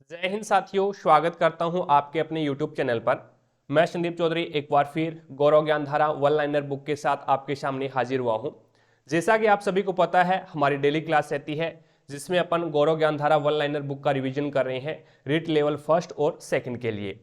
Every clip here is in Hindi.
जय हिंद साथियों, स्वागत करता हूं आपके अपने YouTube चैनल पर। मैं संदीप चौधरी एक बार फिर गौरव ज्ञानधारा वन लाइनर बुक के साथ आपके सामने हाजिर हुआ हूं। जैसा कि आप सभी को पता है, हमारी डेली क्लास रहती है जिसमें अपन गौरव ज्ञानधारा वन लाइनर बुक का रिवीजन कर रहे हैं रीट लेवल फर्स्ट और सेकंड के लिए,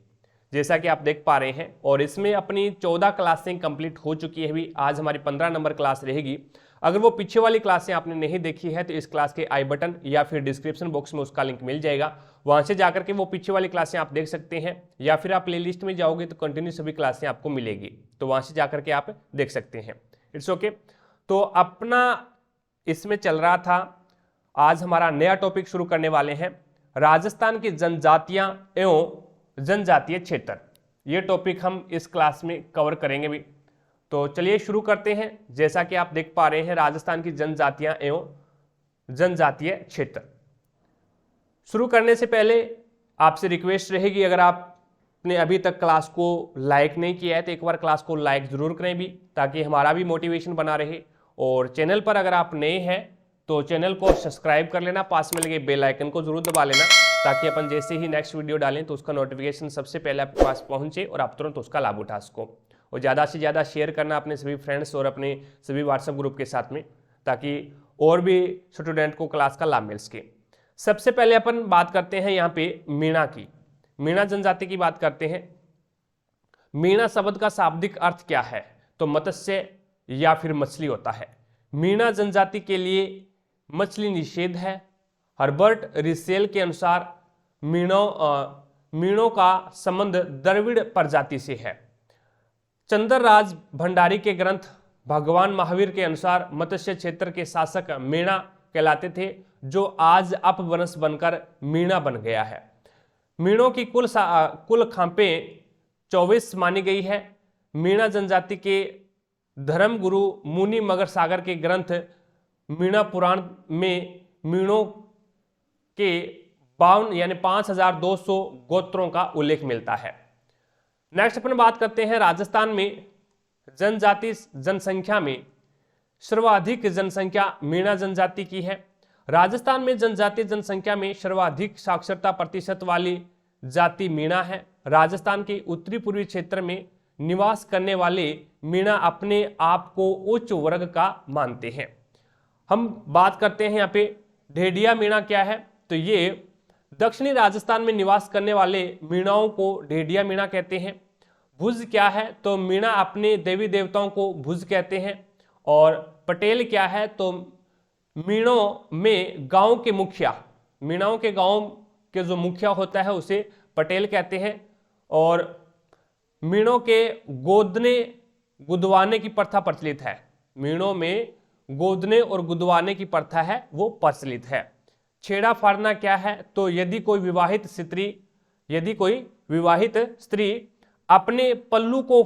जैसा कि आप देख पा रहे हैं। और इसमें अपनी 14 क्लासें कंप्लीट हो चुकी है। अभी आज हमारी 15 नंबर क्लास रहेगी। अगर वो पीछे वाली क्लासें आपने नहीं देखी है तो इस क्लास के आई बटन या फिर डिस्क्रिप्शन बॉक्स में उसका लिंक मिल जाएगा, वहां से जाकर के वो पीछे वाली क्लासें आप देख सकते हैं। या फिर आप प्लेलिस्ट में जाओगे तो कंटिन्यू सभी क्लासें आपको मिलेगी, तो वहां से जाकर के आप देख सकते हैं। It's okay. तो अपना इसमें चल रहा था, आज हमारा नया टॉपिक शुरू करने वाले हैं, राजस्थान की जनजातियां एवं जनजातीय क्षेत्र। ये टॉपिक हम इस क्लास में कवर करेंगे भी। तो चलिए शुरू करते हैं। जैसा कि आप देख पा रहे हैं, राजस्थान की जनजातियां एवं जनजातीय क्षेत्र। शुरू करने से पहले आपसे रिक्वेस्ट रहेगी, अगर आपने अभी तक क्लास को लाइक नहीं किया है तो एक बार क्लास को लाइक जरूर करें भी, ताकि हमारा भी मोटिवेशन बना रहे। और चैनल पर अगर आप नए हैं तो चैनल को सब्सक्राइब कर लेना, पास में लगे बेल आइकन को जरूर दबा लेना, ताकि अपन जैसे ही नेक्स्ट वीडियो डालें तो उसका नोटिफिकेशन सबसे पहले आपके पास पहुंचे और आप तुरंत उसका लाभ उठा सको। और ज़्यादा से ज़्यादा शेयर करना अपने सभी फ्रेंड्स और अपने सभी व्हाट्सएप ग्रुप के साथ में, ताकि और भी स्टूडेंट को क्लास का लाभ मिल सके। सबसे पहले अपन बात करते हैं यहाँ पे मीणा की, मीणा जनजाति की बात करते हैं। मीणा शब्द का शाब्दिक अर्थ क्या है? तो मत्स्य या फिर मछली होता है। मीणा जनजाति के लिए मछली निषेध है। हर्बर्ट रिसेल के अनुसार मीणों का संबंध द्रविड़ प्रजाति से है। चंद्रराज भंडारी के ग्रंथ भगवान महावीर के अनुसार मत्स्य क्षेत्र के शासक मीणा कहलाते थे, जो आज अपभ्रंश बनकर मीणा बन गया है। मीणों की कुल खांपें 24 मानी गई है। मीणा जनजाति के धर्मगुरु मुनि मगर सागर के ग्रंथ मीणा पुराण में मीणों के 52 यानी 5200 गोत्रों का उल्लेख मिलता है। नेक्स्ट अपन बात करते हैं, राजस्थान में जनजाति जनसंख्या में सर्वाधिक जनसंख्या मीणा जनजाति की है। राजस्थान में जनजाति जनसंख्या में सर्वाधिक साक्षरता प्रतिशत वाली जाति मीणा है। राजस्थान के उत्तरी पूर्वी क्षेत्र में निवास करने वाले मीणा अपने आप को उच्च वर्ग का मानते हैं। हम बात करते हैं यहाँ पे ढेडिया मीणा क्या है, तो ये दक्षिणी राजस्थान में निवास करने वाले मीणाओं को ढेडिया मीणा कहते हैं। भुज क्या है, तो मीणा अपने देवी देवताओं को भुज कहते हैं। और पटेल क्या है, तो मीणों में गांव के मुखिया, मीणाओं के गांव के जो मुखिया होता है उसे पटेल कहते हैं। और मीणों के गोदने गुदवाने की प्रथा प्रचलित है। मीणों में गोदने और गुदवाने की प्रथा है वो प्रचलित है। छेड़ा फाड़ना क्या है, तो यदि कोई विवाहित स्त्री अपने पल्लू को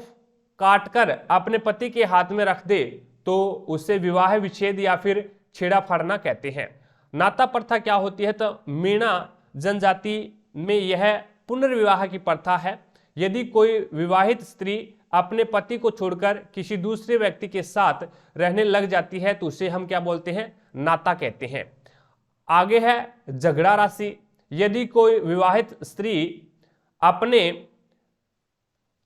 काटकर अपने पति के हाथ में रख दे तो उसे विवाह विच्छेद या फिर छेड़ा फाड़ना कहते हैं। नाता प्रथा क्या होती है, तो मीणा जनजाति में यह पुनर्विवाह की प्रथा है। यदि कोई विवाहित स्त्री अपने पति को छोड़कर किसी दूसरे व्यक्ति के साथ रहने लग जाती है तो उसे हम क्या बोलते हैं, नाता कहते हैं। आगे है झगड़ा राशि। यदि कोई विवाहित स्त्री अपने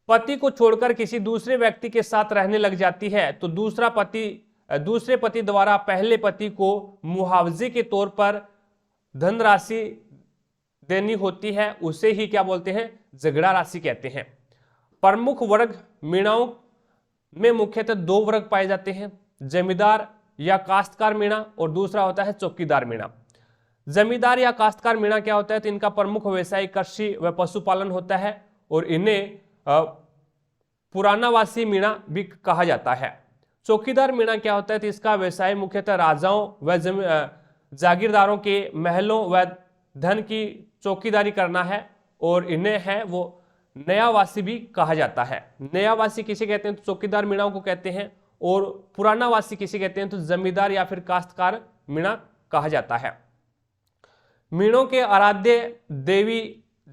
पति को छोड़कर किसी दूसरे व्यक्ति के साथ रहने लग जाती है तो दूसरे पति द्वारा पहले पति को मुआवजे के तौर पर धनराशि देनी होती है, उसे ही क्या बोलते हैं, झगड़ा राशि कहते हैं। प्रमुख वर्ग मीणाओं में मुख्यतः 2 वर्ग पाए जाते हैं, जमींदार या काश्तकार मीणा और दूसरा होता है चौकीदार मीणा। जमींदार या काश्तकार मीणा क्या होता है, तो इनका प्रमुख व्यवसाय कृषि व पशुपालन होता है और इन्हें पुरानावासी मीणा भी कहा जाता है। चौकीदार मीणा क्या होता है, तो इसका व्यवसाय मुख्यतः राजाओं व जागीरदारों के महलों व धन की चौकीदारी करना है और इन्हें है वो नयावासी भी कहा जाता है। नयावासी किसे कहते हैं, तो चौकीदार मीणाओं को कहते हैं। और पुरानावासी किसे कहते हैं, तो जमींदार या फिर काश्तकार मीणा कहा जाता है। मीणों के आराध्य देवी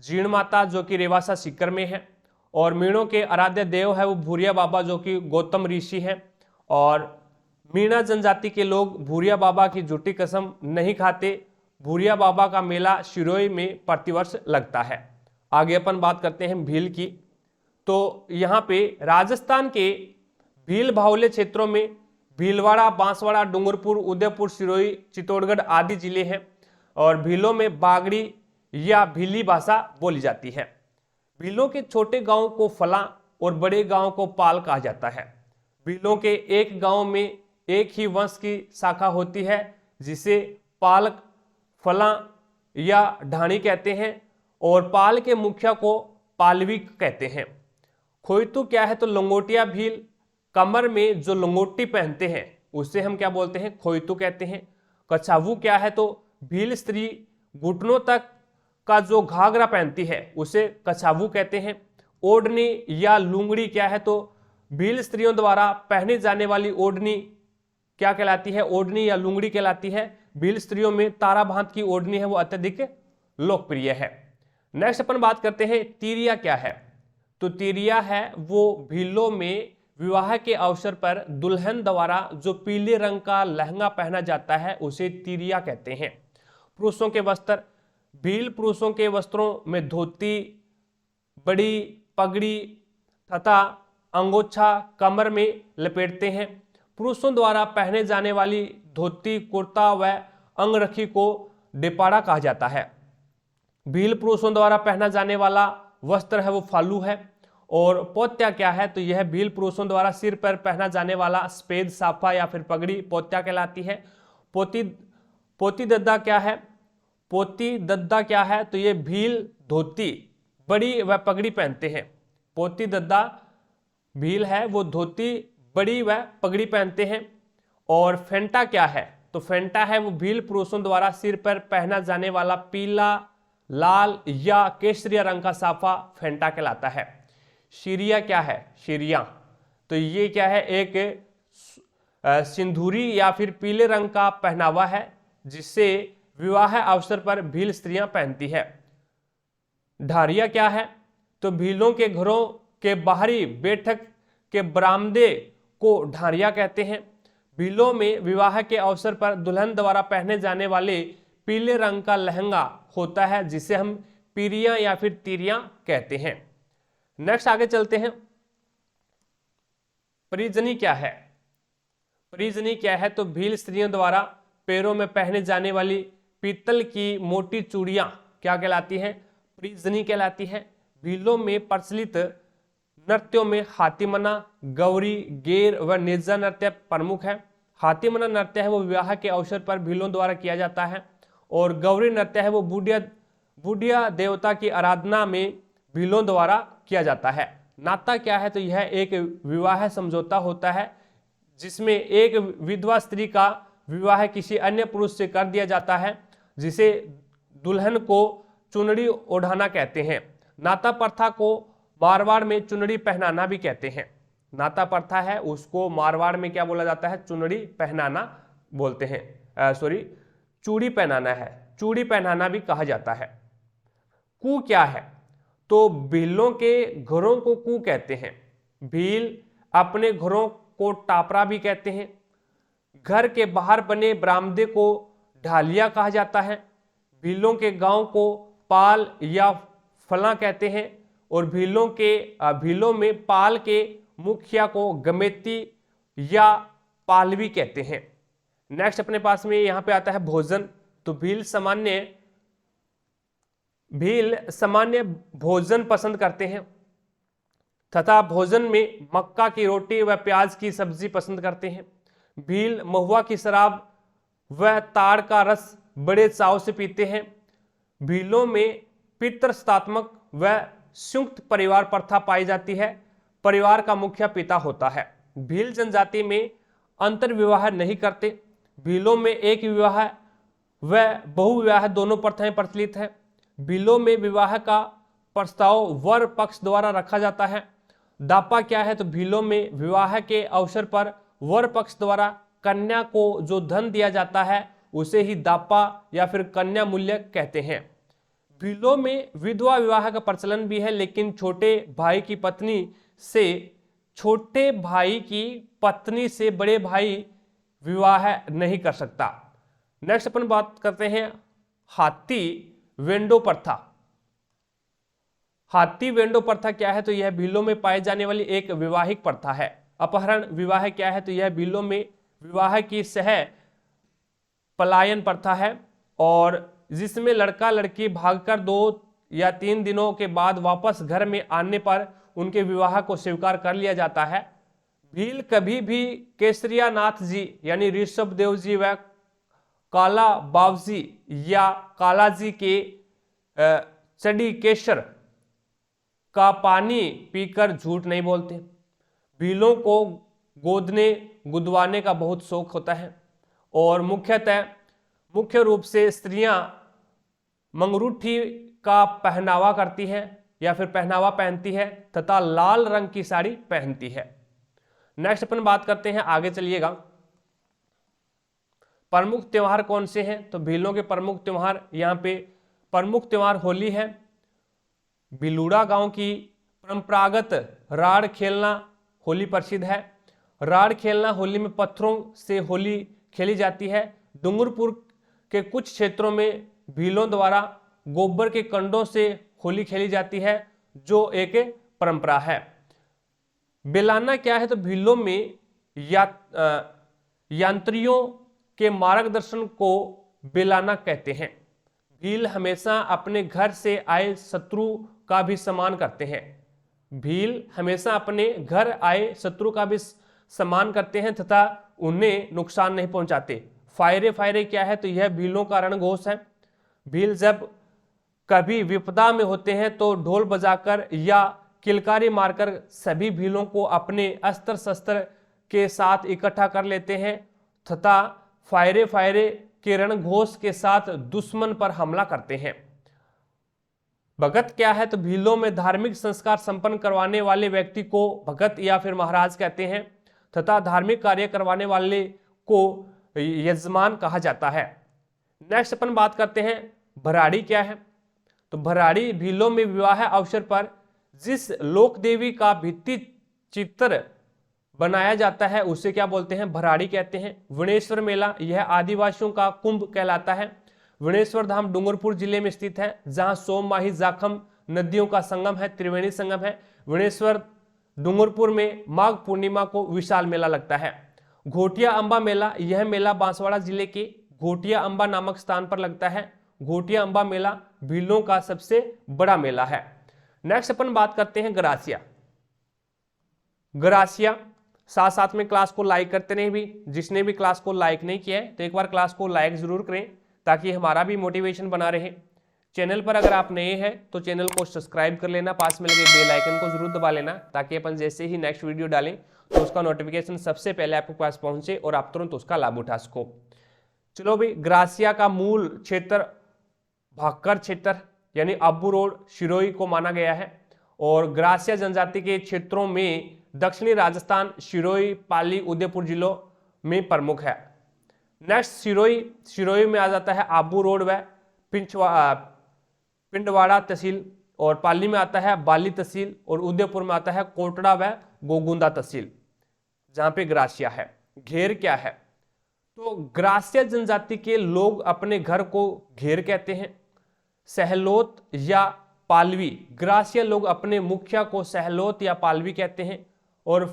जीण माता जो कि रेवासा सीकर में है, और मीणों के आराध्य देव है वो भूरिया बाबा जो कि गौतम ऋषि है। और मीणा जनजाति के लोग भूरिया बाबा की झूठी कसम नहीं खाते भूरिया बाबा का मेला सिरोही में प्रतिवर्ष लगता है। आगे अपन बात करते हैं भील की। तो यहाँ पे राजस्थान के भील बाहुल्य क्षेत्रों में भीलवाड़ा, बांसवाड़ा, डूंगरपुर, उदयपुर, सिरोही, चित्तौड़गढ़ आदि जिले हैं और भीलों में बागड़ी या भीली भाषा बोली जाती है। भीलों के छोटे गांव को फला और बड़े गांव को पाल कहा जाता है। भीलों के एक गांव में एक ही वंश की शाखा होती है जिसे पाल, फला या ढाणी कहते हैं और पाल के मुखिया को पालवी कहते हैं। खोइतू क्या है? तो लंगोटिया भील कमर में जो लंगोटी पहनते हैं उसे हम क्या बोलते हैं? खोइतू कहते हैं। कछावू क्या है? तो भील स्त्री घुटनों तक का जो घाघरा पहनती है उसे कछावू कहते हैं। ओढ़नी या लुंगड़ी क्या है? तो भील स्त्रियों द्वारा पहने जाने वाली ओढ़नी क्या कहलाती है? ओढ़नी या लुंगड़ी कहलाती है। भील स्त्रियों में तारा भांत की ओढ़नी है वो अत्यधिक लोकप्रिय है। नेक्स्ट अपन बात करते हैं तीरिया क्या है? तो तीरिया है वो भीलों में विवाह के अवसर पर दुल्हन द्वारा जो पीले रंग का लहंगा पहना जाता है उसे तीरिया कहते हैं। पुरुषों के वस्त्र, भील पुरुषों के वस्त्रों में धोती, बड़ी पगड़ी तथा अंगोछा कमर में लपेटते हैं। पुरुषों द्वारा पहने जाने वाली धोती, कुर्ता व अंगरखी को डिपाड़ा कहा जाता है। भील पुरुषों द्वारा पहना जाने वाला वस्त्र है वो फालू है। और पोत्या क्या है? तो यह भील पुरुषों द्वारा सिर पर पहना जाने वाला सफेद साफा या फिर पगड़ी पोत्या कहलाती है। पोती दद्दा क्या है? पोती दद्दा क्या है? तो ये भील धोती, बड़ी व पगड़ी पहनते हैं। पोती दद्दा भील है वो धोती, बड़ी व पगड़ी पहनते हैं। और फेंटा क्या है? तो फेंटा है वो भील पुरुषों द्वारा सिर पर पहना जाने वाला पीला, लाल या केसरिया रंग का साफा फेंटा कहलाता है। शिरिया क्या है? शिरिया तो ये क्या है? एक सिंदूरी या फिर पीले रंग का पहनावा है जिससे विवाह अवसर पर भील स्त्रियां पहनती है। ढारिया क्या है? तो भीलों के घरों के बाहरी बैठक के बरामदे को ढारिया कहते हैं। भीलों में विवाह के अवसर पर दुल्हन द्वारा पहने जाने वाले पीले रंग का लहंगा होता है जिसे हम पीरिया या फिर तीरिया कहते हैं। नेक्स्ट आगे चलते हैं। परिजनी क्या है? परिजनी क्या है? तो भील स्त्रियों द्वारा पैरों में पहने जाने वाली पीतल की मोटी चूड़ियां क्या कहलाती हैं? परिजनी कहलाती है। भीलों में प्रचलित नृत्यों में हाथीमना, गौरी, गेर व नेजा नृत्य प्रमुख है। हाथीमना नृत्य है वो विवाह के अवसर पर भीलों द्वारा किया जाता है और गौरी नृत्य है वो बुढ़िया देवता की आराधना में भीलों द्वारा किया जाता है। नाता क्या है? तो यह एक विवाह समझौता होता है जिसमें एक विधवा स्त्री का विवाह किसी अन्य पुरुष से कर दिया जाता है जिसे दुल्हन को चुनरी ओढ़ाना कहते हैं। नाता प्रथा को मारवाड़ में चुनरी पहनाना भी कहते हैं। नाता प्रथा है उसको मारवाड़ में क्या बोला जाता है? चुनरी पहनाना बोलते हैं, चूड़ी पहनाना है, चूड़ी पहनाना भी कहा जाता है। कू क्या है? तो भीलों के घरों को कू कहते हैं। भील अपने घरों को टापरा भी कहते हैं। घर के बाहर बने बरामदे को ढालिया कहा जाता है। भीलों के गांव को पाल या फला कहते हैं और भीलों में पाल के मुखिया को गमेती या पालवी कहते हैं। नेक्स्ट अपने पास में यहां पे आता है भोजन। तो भील सामान्य भोजन पसंद करते हैं तथा भोजन में मक्का की रोटी व प्याज की सब्जी पसंद करते हैं। भील महुआ की शराब व ताड़ का रस बड़े चाव से पीते हैं। भीलों में पितृसत्तात्मक व संयुक्त परिवार प्रथा पाई जाती है। परिवार का मुखिया पिता होता है। भील जनजाति में अंतर विवाह नहीं करते। भीलों में एक विवाह व बहुविवाह दोनों प्रथाएं प्रचलित है। भीलों में विवाह का प्रस्ताव वर पक्ष द्वारा रखा जाता है। दापा क्या है? तो भीलों में विवाह के अवसर पर वर पक्ष द्वारा कन्या को जो धन दिया जाता है उसे ही दापा या फिर कन्या मूल्य कहते हैं। भीलों में विधवा विवाह का प्रचलन भी है लेकिन छोटे भाई की पत्नी से बड़े भाई विवाह नहीं कर सकता। नेक्स्ट अपन बात करते हैं हाथी वेंडो प्रथा। हाथी वेंडो प्रथा क्या है? तो यह भीलों में पाई जाने वाली एक विवाहिक प्रथा है। अपहरण विवाह क्या है? तो यह भीलों में विवाह की सह पलायन प्रथा है, और जिसमें लड़का लड़की भागकर 2 या 3 दिनों के बाद वापस घर में आने पर उनके विवाह को स्वीकार कर लिया जाता है। भील कभी भी केसरिया नाथ जी यानी ऋषभ देव जी व काला बावजी या कालाजी के चढ़ी केसर का पानी पीकर झूठ नहीं बोलते। भीलों को गोदने गुदवाने का बहुत शौक होता है, और मुख्य रूप से स्त्रियां मंगरूठी का पहनावा करती हैं या फिर पहनावा पहनती है तथा लाल रंग की साड़ी पहनती है। नेक्स्ट अपन बात करते हैं, आगे चलिएगा। प्रमुख त्योहार कौन से हैं? तो भीलों के प्रमुख त्योहार, यहाँ पे प्रमुख त्योहार होली है। भिलूड़ा गांव की परंपरागत राड़ खेलना होली प्रसिद्ध है। राड़ खेलना होली में पत्थरों से होली खेली जाती है। डूंगरपुर के कुछ क्षेत्रों में भीलों द्वारा गोबर के कंडों से होली खेली जाती है, जो एक परंपरा है। बेलाना क्या है? तो भीलों में यांत्रियों के मार्गदर्शन को बेलाना कहते हैं। भील हमेशा अपने घर से आए शत्रु का भी सम्मान करते हैं। भील हमेशा अपने घर आए शत्रु का भी सम्मान करते हैं तथा उन्हें नुकसान नहीं पहुंचाते। फायरे क्या है? तो यह भीलों का रणघोष है। भील जब कभी विपदा में होते हैं तो ढोल बजाकर या किलकारी मारकर सभी भीलों को अपने अस्त्र शस्त्र के साथ इकट्ठा कर लेते हैं तथा फायरे के रणघोष के साथ दुश्मन पर हमला करते हैं। भगत क्या है? तो भीलों में धार्मिक संस्कार संपन्न करवाने वाले व्यक्ति को भगत या फिर महाराज कहते हैं तथा धार्मिक कार्य करवाने वाले को यजमान कहा जाता है। नेक्स्ट अपन बात करते हैं, भराड़ी क्या है? तो भराड़ी भीलों में विवाह अवसर पर जिस लोक देवी का भित्ति चित्र बनाया जाता है उसे क्या बोलते हैं? भराड़ी कहते हैं। वनेश्वर मेला, यह आदिवासियों का कुंभ कहलाता है। वनेश्वर धाम डूंगरपुर जिले में स्थित है, जहां सोम माही जाखम नदियों का संगम है, त्रिवेणी संगम है। वनेश्वर डूंगरपुर में माघ पूर्णिमा को विशाल मेला लगता है। घोटिया अंबा मेला, यह मेला बांसवाड़ा जिले के घोटिया अंबा नामक स्थान पर लगता है। घोटिया अंबा मेला भीलों का सबसे बड़ा मेला है। नेक्स्ट अपन बात करते हैं गरासिया। गरासिया साथ साथ में क्लास को लाइक करते रहे भी, जिसने भी क्लास को लाइक नहीं किया है तो एक बार क्लास को लाइक जरूर करें ताकि हमारा भी मोटिवेशन बना रहे। चैनल पर अगर आप नए हैं तो चैनल को सब्सक्राइब कर लेना, पास में लगे बेल आइकन को जरूर दबा लेना ताकि अपन जैसे ही नेक्स्ट वीडियो डालें तो उसका नोटिफिकेशन सबसे पहले आपके पास पहुंचे और आप तुरंत उसका लाभ उठा सको। चलो भाई, ग्रासिया का मूल क्षेत्र भाकर क्षेत्र यानी अब्बू रोड शिरोई को माना गया है, और ग्रासिया जनजाति के क्षेत्रों में दक्षिणी राजस्थान, शिरोई, पाली, उदयपुर जिलों में प्रमुख है। नेक्स्ट शिरोई में आ जाता है आबू रोड व पिंडवाड़ा तहसील, और पाली में आता है बाली तहसील, और उदयपुर में आता है कोटड़ा व गोगुंदा तहसील, जहां पे ग्रासिया है। घेर क्या है? तो ग्रासिया जनजाति के लोग अपने घर को घेर कहते हैं। सहलोत या पालवी, ग्रासिया लोग अपने मुखिया को सहलोत या पालवी कहते हैं। और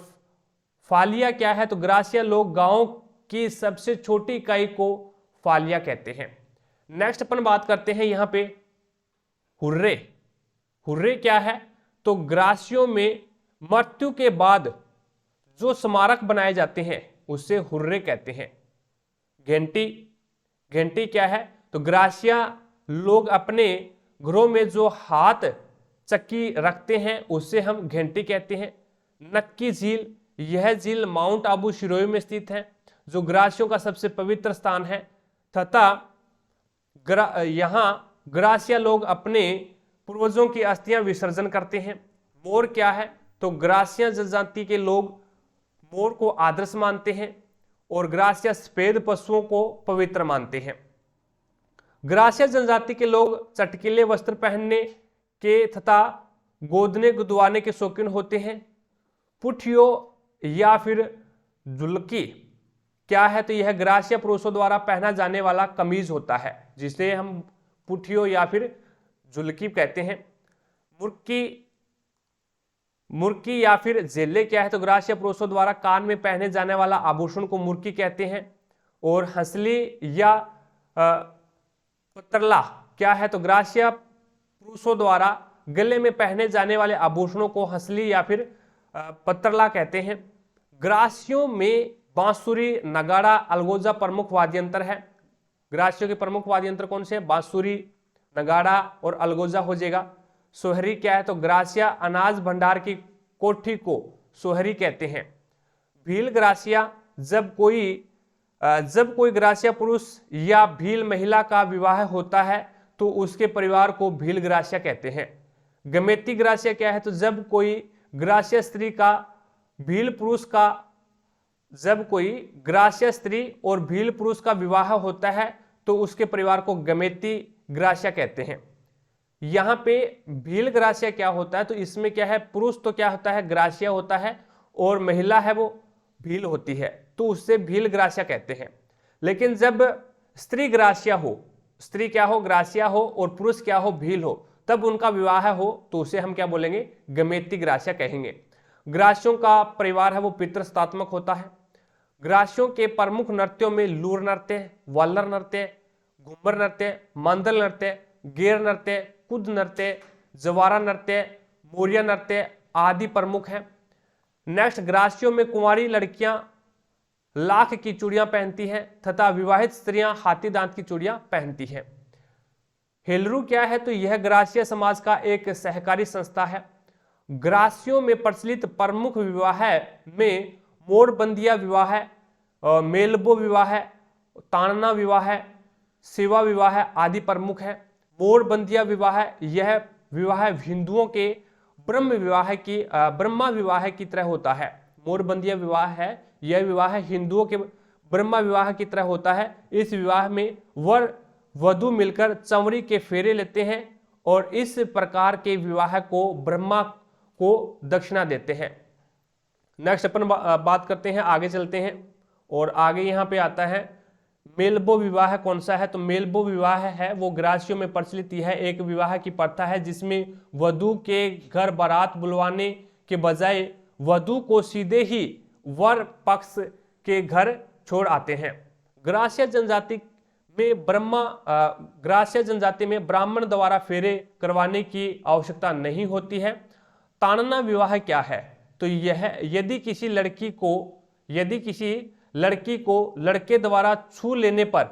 फालिया क्या है? तो ग्रासिया लोग गांव की सबसे छोटी इकाई को फालिया कहते हैं। नेक्स्ट अपन बात करते हैं यहाँ पे हुर्रे। हुर्रे क्या है? तो ग्रासियों में मृत्यु के बाद जो स्मारक बनाए जाते हैं उसे हुर्रे कहते हैं। घंटी क्या है? तो ग्रासिया लोग अपने घरों में जो हाथ चक्की रखते हैं उसे हम घंटी कहते हैं। नक्की झील, यह झील माउंट आबू शिरोई में स्थित है जो ग्रासियों का सबसे पवित्र स्थान है तथा यहाँ ग्रासिया लोग अपने पूर्वजों की अस्थियां विसर्जन करते हैं। मोर क्या है? तो ग्रासिया जनजाति के लोग मोर को आदर्श मानते हैं और ग्रासिया सफेद पशुओं को पवित्र मानते हैं। ग्रासिया जनजाति के लोग चटकीले वस्त्र पहनने के तथा गोदने गुदवाने के शौकीन होते हैं। पुठियो या फिर जुलकी क्या है? तो यह ग्रासिया पुरुषों द्वारा पहना जाने वाला कमीज होता है जिसे हम पुठियो या फिर जुलकी कहते हैं। मुर्की या फिर जेले क्या है? तो ग्रासिया पुरुषों द्वारा कान में पहने जाने वाला आभूषण को मुर्की कहते हैं। और हंसली या पतरला क्या है? तो ग्रासिया पुरुषों द्वारा गले में पहने जाने वाले आभूषणों को हंसली या फिर पतरला कहते हैं। ग्रासियों में बांसुरी, नगाड़ा, अलगोजा प्रमुख वाद्य यंत्र है। ग्रासियों के प्रमुख वाद्य यंत्र कौन से हैं? बांसुरी, नगाड़ा और अलगोजा हो जाएगा। सोहरी क्या है? तो ग्रासिया अनाज भंडार की कोठी को सोहरी कहते हैं। भील ग्रासिया, जब कोई ग्रासिया पुरुष या भील महिला का विवाह होता है तो उसके परिवार को भील ग्रासिया कहते हैं। गमेती ग्रासिया क्या है? तो जब कोई ग्रासिया स्त्री का भील पुरुष का जब कोई ग्रासिया स्त्री और भील पुरुष का विवाह होता है तो उसके परिवार को गमेती ग्रासिया कहते हैं। यहाँ पे भील ग्रासिया क्या होता है? तो इसमें क्या है? पुरुष तो क्या होता है? ग्रासिया होता है और महिला है वो भील होती है, तो उससे भील ग्रासिया कहते हैं। लेकिन जब स्त्री ग्रासिया हो, स्त्री क्या हो? ग्रासिया हो और पुरुष क्या हो? भील हो, तब उनका विवाह हो तो उसे हम क्या बोलेंगे? गमेती ग्रासिया कहेंगे। ग्रासियों का परिवार है वो पितृसत्तात्मक होता है। ग्रासियों के प्रमुख नृत्यों में लूर नृत्य, वालर नृत्य, घुम्बर नृत्य, मांदल नृत्य, गेर नृत्य, कुद नृत्य, जवारा नृत्य, मोरिया नृत्य आदि प्रमुख हैं। नेक्स्ट, ग्रासियों में कुंवारी लड़कियां लाख की चूड़ियां पहनती हैं तथा विवाहित स्त्रियां हाथी दांत की चूड़ियां पहनती हैं। हेलरू क्या है? तो यह ग्रासिया समाज का एक सहकारी संस्था है। ग्रासियों में प्रचलित प्रमुख विवाह में मोरबंदिया विवाह, मेलबो विवाह, तानना विवाह, सेवा विवाह आदि प्रमुख है। मोरबंदिया विवाह, यह विवाह हिंदुओं के ब्रह्मा विवाह की तरह होता है। मोरबंदिया विवाह है, यह विवाह हिंदुओं के ब्रह्मा विवाह की तरह होता है। इस विवाह में वर वधू मिलकर चंवरी के फेरे लेते हैं और इस प्रकार के विवाह को ब्रह्मा को दक्षिणा देते हैं। नेक्स्ट अपन बात करते हैं, आगे चलते हैं और आगे यहाँ पे आता है मेलबो विवाह कौन सा है? तो मेलबो विवाह है वो ग्रासियों में प्रचलित यह एक विवाह की प्रथा है जिसमें वधू के घर बारात बुलवाने के बजाय वधू को सीधे ही वर पक्ष के घर छोड़ आते हैं। ग्रासिया जनजाति में ब्राह्मण द्वारा फेरे करवाने की आवश्यकता नहीं होती है। तानना विवाह क्या है? तो यह यदि किसी लड़की को लड़के द्वारा छू लेने पर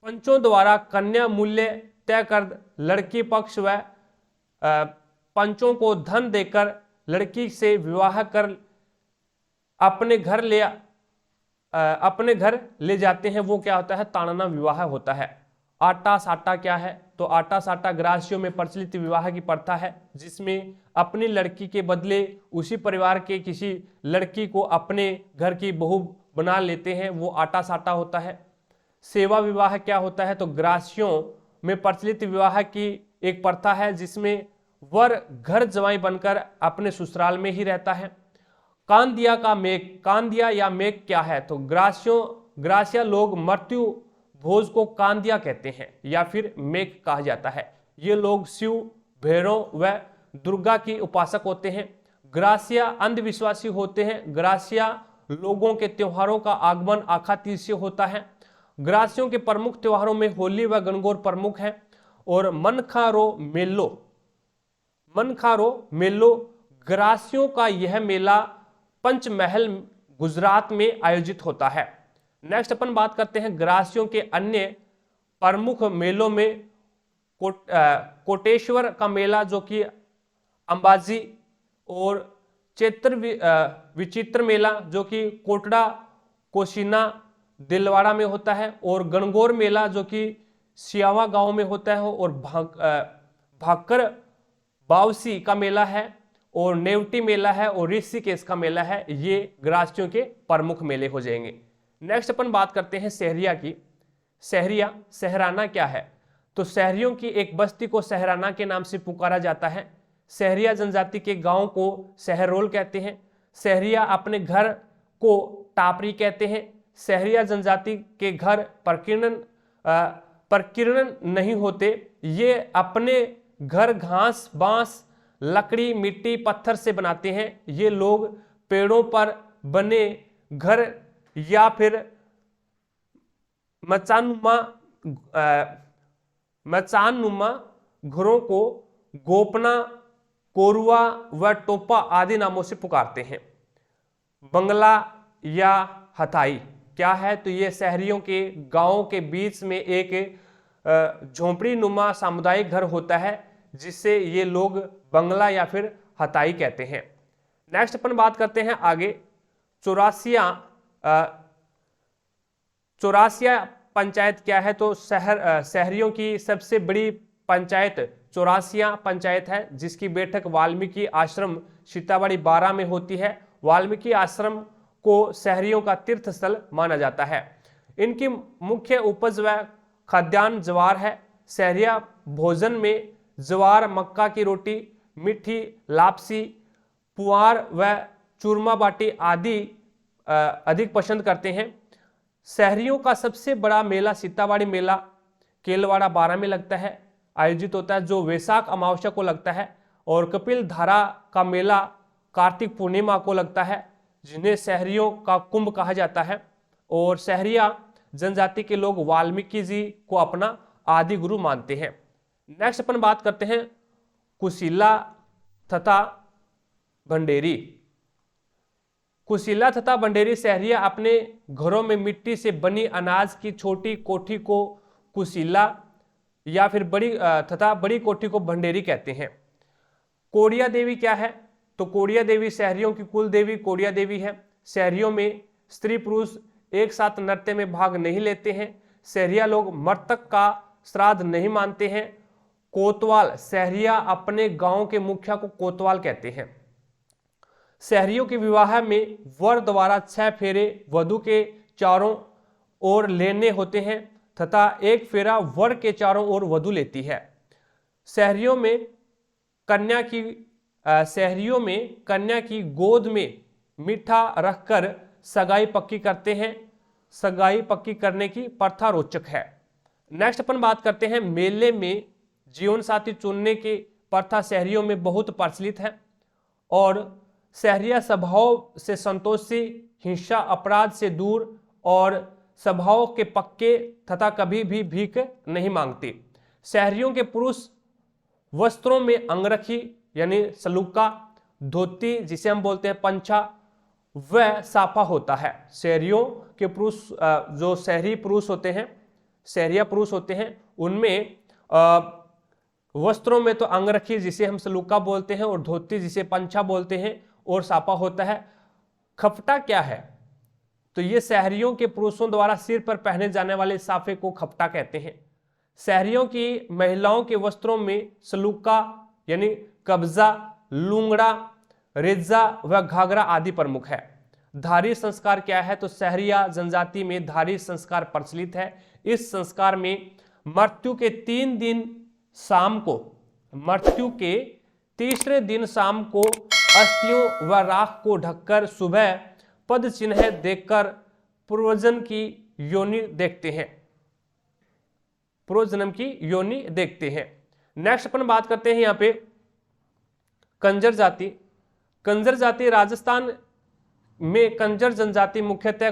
पंचों द्वारा कन्या मूल्य तय कर लड़की पक्ष व पंचों को धन देकर लड़की से विवाह कर अपने घर ले जाते हैं, वो क्या होता है? तानना विवाह होता है। आटा साटा क्या है? तो आटा साटा ग्रासियों में प्रचलित विवाह की प्रथा है जिसमें अपनी लड़की के बदले उसी परिवार के किसी लड़की को अपने घर की बहू बना लेते हैं, वो आटा साटा होता है। सेवा विवाह क्या होता है? तो ग्रासियों में प्रचलित विवाह की एक प्रथा है जिसमें वर घर जवाई बनकर अपने ससुराल में ही रहता है। कांदिया या मेघ क्या है? तो ग्रासिया लोग मृत्यु भोज को कांदिया कहते हैं या फिर मेघ कहा जाता है। ये लोग शिव, भैरव व दुर्गा की उपासक होते हैं। ग्रासिया अंधविश्वासी होते हैं। ग्रासिया लोगों के त्योहारों का आगमन आखातीज से होता है। ग्रासियों के प्रमुख त्योहारों में होली व गणगौर प्रमुख है। और मनखारो मेलो ग्रासियों का यह मेला पंचमहल गुजरात में आयोजित होता है। नेक्स्ट अपन बात करते हैं ग्रासियों के अन्य प्रमुख मेलों में कोटेश्वर का मेला जो कि अंबाजी, और विचित्र मेला जो कि कोटड़ा कोशिना दिलवाड़ा में होता है, और गणगौर मेला जो कि सियावा गांव में होता है, और भाकर बावसी का मेला है, और नेवटी मेला है, और ऋषिकेश का मेला है। ये ग्रासियों के प्रमुख मेले हो जाएंगे। नेक्स्ट अपन बात करते हैं सहरिया की। सहराना क्या है? तो शहरियों की एक बस्ती को सहराना के नाम से पुकारा जाता है। सहरिया जनजाति के गांव को सहरोल कहते हैं। सहरिया अपने घर को टापरी कहते हैं। सहरिया जनजाति के घर प्रकीर्णन नहीं होते। ये अपने घर घास, बांस, लकड़ी, मिट्टी, पत्थर से बनाते हैं। ये लोग पेड़ों पर बने घर या फिर मचानुमा घरों को गोपना, कोरुआ व टोपा आदि नामों से पुकारते हैं। बंगला या हथाई क्या है? तो ये शहरियों के गांवों के बीच में एक झोंपड़ी नुमा सामुदायिक घर होता है, जिसे ये लोग बंगला या फिर हथाई कहते हैं। नेक्स्ट अपन बात करते हैं आगे चौरासिया पंचायत क्या है? तो शहरियों की सबसे बड़ी पंचायत चौरासिया पंचायत है, जिसकी बैठक वाल्मीकि आश्रम सीतामढ़ी 12 में होती है। वाल्मीकि आश्रम को शहरियों का तीर्थ स्थल माना जाता है। इनकी मुख्य उपज व खाद्यान्न ज्वार है। शहरिया भोजन में ज्वार, मक्का की रोटी, मीठी लापसी, पुआर व चूरमा बाटी आदि अधिक पसंद करते हैं। शहरियों का सबसे बड़ा मेला सीतामढ़ी मेला केलवाड़ा 12 में लगता है, आयोजित होता है, जो वैशाख अमावस्या को लगता है। और कपिल धारा का मेला कार्तिक पूर्णिमा को लगता है, जिन्हें शहरियों का कुंभ कहा जाता है। और शहरिया जनजाति के लोग वाल्मीकि जी को अपना आदि गुरु मानते हैं। नेक्स्ट अपन बात करते हैं कुशीला तथा भंडेरी। कुशीला तथा भंडेरी शहरिया अपने घरों में मिट्टी से बनी अनाज की छोटी कोठी को कुशीला या फिर बड़ी कोठी को भंडेरी कहते हैं। कोड़िया देवी क्या है? तो कोड़िया देवी शहरियों की कुल देवी कोड़िया देवी है। शहरियों में स्त्री पुरुष एक साथ नृत्य में भाग नहीं लेते हैं। शहरिया लोग मृतक का श्राद्ध नहीं मानते हैं। कोतवाल शहरिया अपने गांव के मुखिया को कोतवाल कहते हैं। शहरियों के विवाह में वर द्वारा 6 फेरे वधू के चारों ओर लेने होते हैं तथा एक फेरा वर के चारों ओर वधू लेती है। शहरियों में कन्या की गोद में मीठा रखकर सगाई पक्की करते हैं। सगाई पक्की करने की प्रथा रोचक है। नेक्स्ट अपन बात करते हैं मेले में जीवन साथी चुनने की प्रथा शहरियों में बहुत प्रचलित है। और शहरिया स्वभाव से संतोषी, हिंसा अपराध से दूर और स्वभाव के पक्के तथा कभी भी भीख नहीं मांगते। शहरियों के पुरुष वस्त्रों में अंगरखी यानी सलूका, धोती जिसे हम बोलते हैं पंछा व साफा होता है। शहरियों के पुरुष जो शहरी पुरुष होते हैं, शहरिया पुरुष होते हैं, उनमें वस्त्रों में तो अंगरखी जिसे हम सलूका बोलते हैं और धोती जिसे पंछा बोलते हैं और साफा होता है। खपटा क्या है? तो ये शहरियों के पुरुषों द्वारा सिर पर पहने जाने वाले साफे को खपटा कहते हैं। शहरियों की महिलाओं के वस्त्रों में सलूका यानी कब्जा, लूंगड़ा, रेजा व घाघरा आदि प्रमुख है। धारी संस्कार क्या है? तो शहरिया जनजाति में धारी संस्कार प्रचलित है। इस संस्कार में मृत्यु के 3 दिन शाम को, मृत्यु के तीसरे दिन शाम को अस्थियों व राख को ढककर सुबह पद चिन्ह देखकर पूर्वजन्म की योनि देखते हैं। पूर्वजन्म की योनि देखते हैं। नेक्स्ट अपन बात करते हैं यहाँ पे कंजर जाति। कंजर जाति राजस्थान में कंजर जनजाति मुख्यतः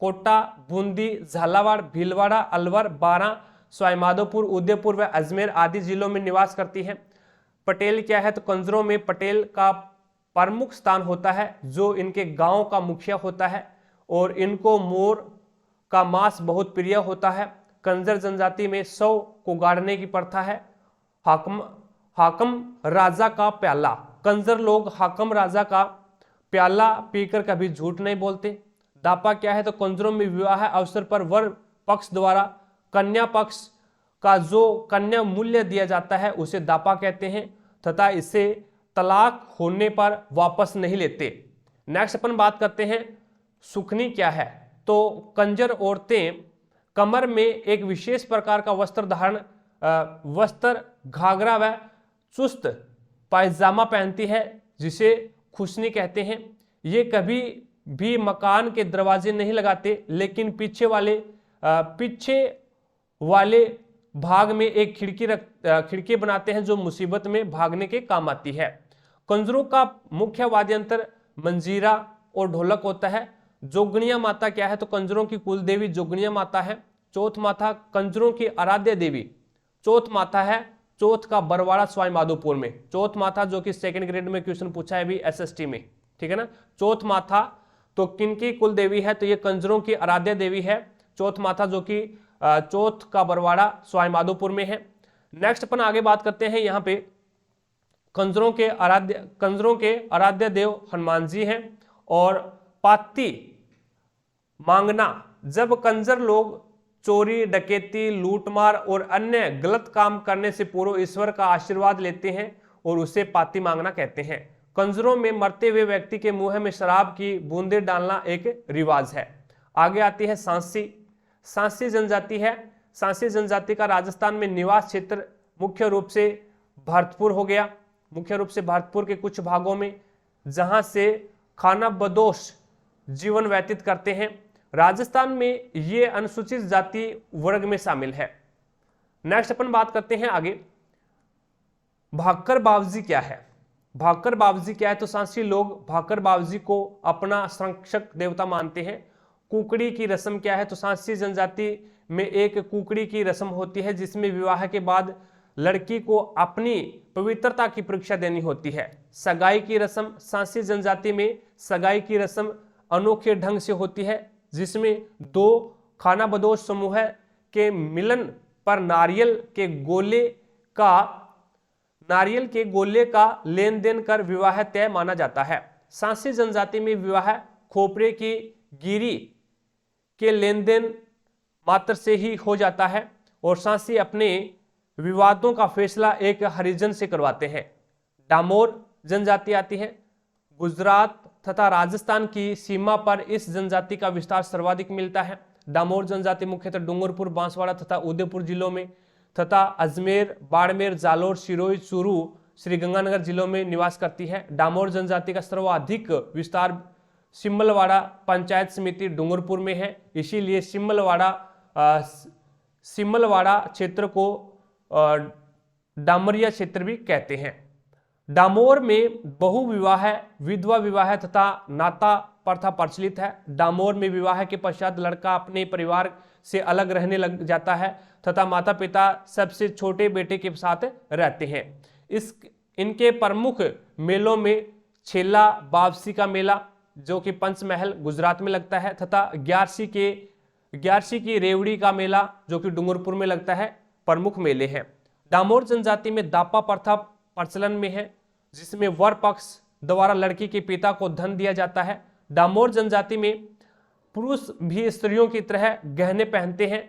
कोटा, बूंदी, झालावाड़, भीलवाड़ा, अलवर, बारां, सवाईमाधोपुर, उदयपुर व अजमेर आदि जिलों में निवास करती है। पटेल क्या है? तो कंजरों में पटेल का प्रमुख स्थान होता है, जो इनके गांव का मुखिया होता है और इनको मोर का मांस बहुत प्रिय होता है। कंजर जनजाति में 100 को गाड़ने की प्रथा है। हाकम राजा का प्याला। कंजर लोग हाकम राजा का प्याला पीकर कभी झूठ नहीं बोलते। दापा क्या है? तो कंजरों में विवाह अवसर पर वर पक्ष द्वारा कन्या पक्ष का जो कन्या मूल्य दिया जाता है उसे दापा कहते हैं तथा इसे तलाक होने पर वापस नहीं लेते। नेक्स्ट अपन बात करते हैं सुखनी क्या है? तो कंजर औरतें कमर में एक विशेष प्रकार का वस्त्र घाघरा व चुस्त पायजामा पहनती है, जिसे खुशनी कहते हैं। ये कभी भी मकान के दरवाजे नहीं लगाते, लेकिन पीछे वाले भाग में एक खिड़की बनाते हैं जो मुसीबत में भागने के काम आती है। कंजरों का मुख्य वाद्य यंत्र मंजीरा और ढोलक होता है। जोगनिया माता क्या है, तो कंजरों की कुल देवी जोगनिया माता है। चौथ माता कंजरों की आराध्य देवी चौथ माता है। चौथ का बरवाड़ा सवाई माधोपुर में। चौथ माता जो कि सेकंड ग्रेड में क्वेश्चन पूछा है अभी एसएसटी में, ठीक है ना। चौथ माता तो किनकी कुल देवी है, तो ये कंजरों की आराध्य देवी है चौथ माता, जो कि चौथ का बरवाड़ा सवाई माधोपुर में है। नेक्स्ट अपन आगे बात करते हैं, यहाँ पे कंजरों के आराध्य देव हनुमान जी हैं। और पाती मांगना, जब कंजर लोग चोरी डकैती लूटमार और अन्य गलत काम करने से पूर्व ईश्वर का आशीर्वाद लेते हैं और उसे पाती मांगना कहते हैं। कंजरों में मरते हुए व्यक्ति के मुंह में शराब की बूंदें डालना एक रिवाज है। आगे आती है सांसी जनजाति है। सांसी जनजाति का राजस्थान में निवास क्षेत्र मुख्य रूप से भरतपुर हो गया। मुख्य रूप से भरतपुर के कुछ भागों में, जहां से खानाबदोश जीवन व्यतीत करते हैं। राजस्थान में ये अनुसूचित जाति वर्ग में शामिल है। नेक्स्ट अपन बात करते हैं आगे, भाकर बावजी क्या है। भाकर बावजी क्या है, तो सांसी लोग भाकर बावजी को अपना संरक्षक देवता मानते हैं। कुकड़ी की रस्म क्या है, तो सांसी जनजाति में एक कुकड़ी की रस्म होती है जिसमें विवाह के बाद लड़की को अपनी पवित्रता की परीक्षा देनी होती है। सगाई की रस्म, सांसी जनजाति में सगाई की रस्म अनोखे ढंग से होती है जिसमें दो खानाबदोश समूह के मिलन पर नारियल के गोले का लेन देन कर विवाह तय माना जाता है। सांसी जनजाति में विवाह खोपरे की गिरी के लेन देन मात्र से ही हो जाता है और सांसी अपने विवादों का फैसला एक हरिजन से करवाते हैं। डामोर जनजाति आती है। गुजरात तथा राजस्थान की सीमा पर इस जनजाति का विस्तार सर्वाधिक मिलता है। डामोर जनजाति मुख्यतः डूंगरपुर बांसवाड़ा तथा उदयपुर जिलों में तथा अजमेर बाड़मेर जालोर सिरोही चूरू श्रीगंगानगर जिलों में निवास करती है। डामोर जनजाति का सर्वाधिक विस्तार सिम्मलवाड़ा पंचायत समिति डूंगरपुर में है, इसीलिए सिम्मलवाड़ा क्षेत्र को डामरिया क्षेत्र भी कहते हैं। डामोर में बहु विवाह विधवा विवाह तथा नाता प्रथा प्रचलित है। डामोर में विवाह के पश्चात लड़का अपने परिवार से अलग रहने लग जाता है तथा माता पिता सबसे छोटे बेटे के साथ रहते हैं। इनके प्रमुख मेलों में छेला बावसी का मेला जो कि पंचमहल गुजरात में लगता है तथा ग्यारसी की रेवड़ी का मेला जो कि डूंगरपुर में लगता है, प्रमुख मेले हैं। डामोर जनजाति में दापा प्रथा प्रचलन में है जिसमें वर पक्ष द्वारा लड़की के पिता को धन दिया जाता है। डामोर जनजाति में पुरुष भी स्त्रियों की तरह गहने पहनते हैं।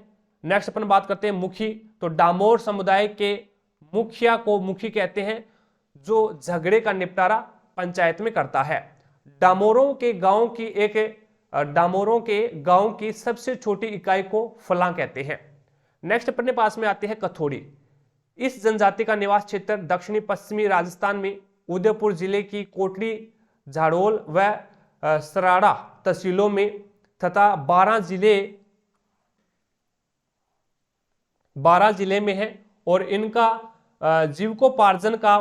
नेक्स्ट अपन बात करते हैं मुखी। तो डामोर समुदाय के मुखिया को मुखी कहते हैं जो झगड़े का निपटारा पंचायत में करता है। डामोरों के गांव की सबसे छोटी इकाई को फलां कहते हैं। नेक्स्ट अपने पास में आते हैं कथोड़ी। इस जनजाति का निवास क्षेत्र दक्षिणी पश्चिमी राजस्थान में उदयपुर जिले की कोटड़ी झाड़ोल व सराड़ा तहसीलों में तथा 12 जिले में है और इनका जीविकोपार्जन का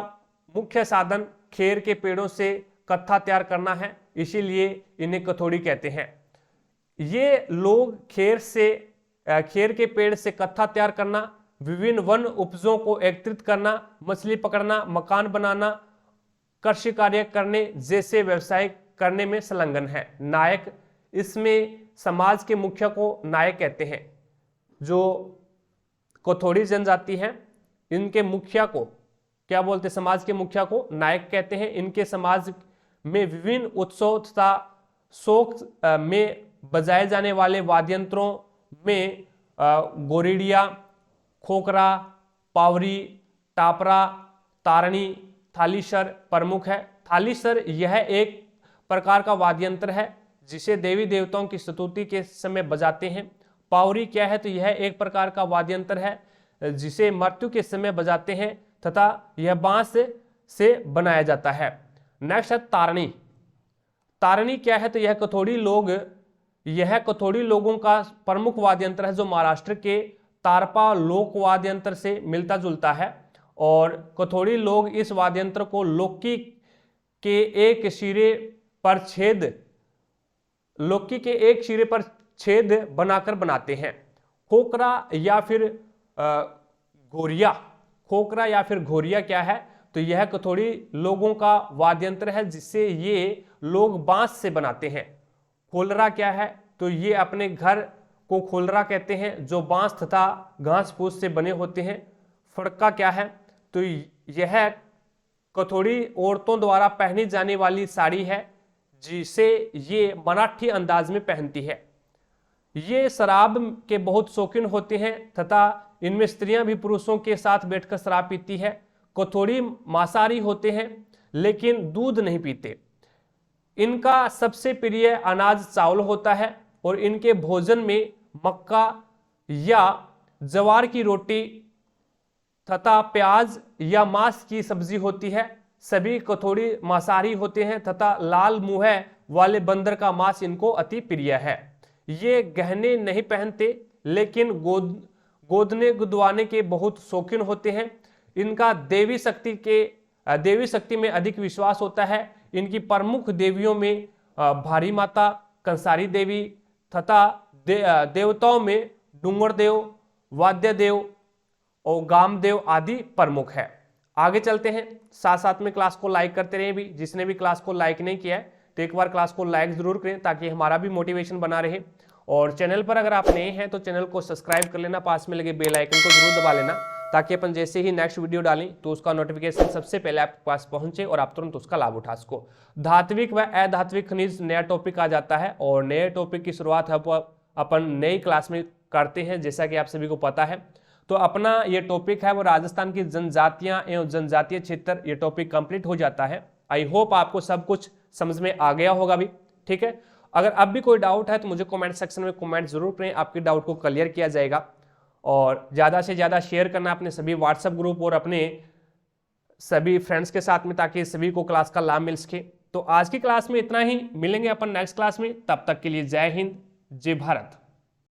मुख्य साधन खेर के पेड़ों से कत्था तैयार करना है, इसीलिए इन्हें कथोड़ी कहते हैं। ये लोग खेर के पेड़ से कत्था तैयार करना, विभिन्न वन उपजों को एकत्रित करना, मछली पकड़ना, मकान बनाना, कृषि कार्य करने जैसे व्यवसाय करने में संलग्न है। नायक, इसमें समाज के मुखिया को नायक कहते हैं। जो कथोड़ी जनजाति है इनके मुखिया को क्या बोलते हैं, समाज के मुखिया को नायक कहते हैं। इनके समाज में विभिन्न उत्सव तथा शोक में बजाए जाने वाले वाद्ययंत्रों में गोरिडिया, खोखरा, पावरी, टापरा, तारणी, थालीसर प्रमुख है। थालीसर यह एक प्रकार का वाद्ययंत्र है जिसे देवी देवताओं की स्तुति के समय बजाते हैं। पावरी क्या है, तो यह एक प्रकार का वाद्ययंत्र है जिसे मृत्यु के समय बजाते हैं तथा यह बांस से बनाया जाता है। नेक्स्ट है तारणी। तारणी क्या है, तो यह कथोड़ी लोगों का प्रमुख वाद्ययंत्र है जो महाराष्ट्र के तारपा लोक वाद्य यंत्र से मिलता जुलता है और कथोड़ी लोग इस वाद्य यंत्र को लौकी के एक सिरे पर छेद बनाकर बनाते हैं। खोखरा या फिर घोरिया। खोखरा या फिर घोरिया क्या है? तो यह कथोड़ी लोगों का वाद्य यंत्र है जिससे ये लोग बांस से बनाते हैं। खोलरा क्या है? तो ये अपने घर को खोलरा कहते हैं जो बांस तथा घास फूस से बने होते हैं। फड़का क्या है? तो यह कथोड़ी औरतों द्वारा पहनी जाने वाली साड़ी है जिसे ये मराठी अंदाज में पहनती है। ये शराब के बहुत शौकीन होते हैं तथा इनमें स्त्रियां भी पुरुषों के साथ बैठकर शराब पीती है। कथोड़ी मांसाहारी होते हैं लेकिन दूध नहीं पीते। इनका सबसे प्रिय अनाज चावल होता है और इनके भोजन में मक्का या ज्वार की रोटी तथा प्याज या मांस की सब्जी होती है। सभी कथोड़ी मांसाहारी होते हैं तथा लाल मुंह वाले बंदर का मांस इनको अति प्रिय है। ये गहने नहीं पहनते लेकिन गोदने गुदवाने के बहुत शौकीन होते हैं। इनका देवी शक्ति में अधिक विश्वास होता है। इनकी प्रमुख देवियों में भारी माता, कंसारी देवी तथा देवताओं में डूंगर देव, वाद्य देव और गामदेव आदि प्रमुख है। आगे चलते हैं। साथ साथ में क्लास को लाइक करते रहे भी। जिसने भी क्लास को लाइक नहीं किया है तो एक बार क्लास को लाइक जरूर करें ताकि हमारा भी मोटिवेशन बना रहे। और चैनल पर अगर आप नए हैं तो चैनल को सब्सक्राइब कर लेना, पास में लगे बेल आइकन को जरूर दबा लेना ताकि अपन जैसे ही नेक्स्ट वीडियो डालें तो उसका नोटिफिकेशन सबसे पहले आपके पास पहुंचे और आप तुरंत उसका लाभ उठा सको। धात्विक व अधात्विक खनिज नया टॉपिक आ जाता है और नए टॉपिक की शुरुआत अपन नई क्लास में करते हैं जैसा कि आप सभी को पता है। तो अपना ये टॉपिक है वो राजस्थान की जनजातियां एवं जनजातीय क्षेत्र, ये टॉपिक कंप्लीट हो जाता है। आई होप आपको सब कुछ समझ में आ गया होगा भी। ठीक है, अगर अब भी कोई डाउट है तो मुझे कमेंट सेक्शन में कमेंट जरूर करें, आपके डाउट को क्लियर किया जाएगा। और ज़्यादा से ज़्यादा शेयर करना अपने सभी व्हाट्सएप ग्रुप और अपने सभी फ्रेंड्स के साथ में ताकि सभी को क्लास का लाभ मिल सके। तो आज की क्लास में इतना ही, मिलेंगे अपन नेक्स्ट क्लास में। तब तक के लिए जय हिंद, जय भारत।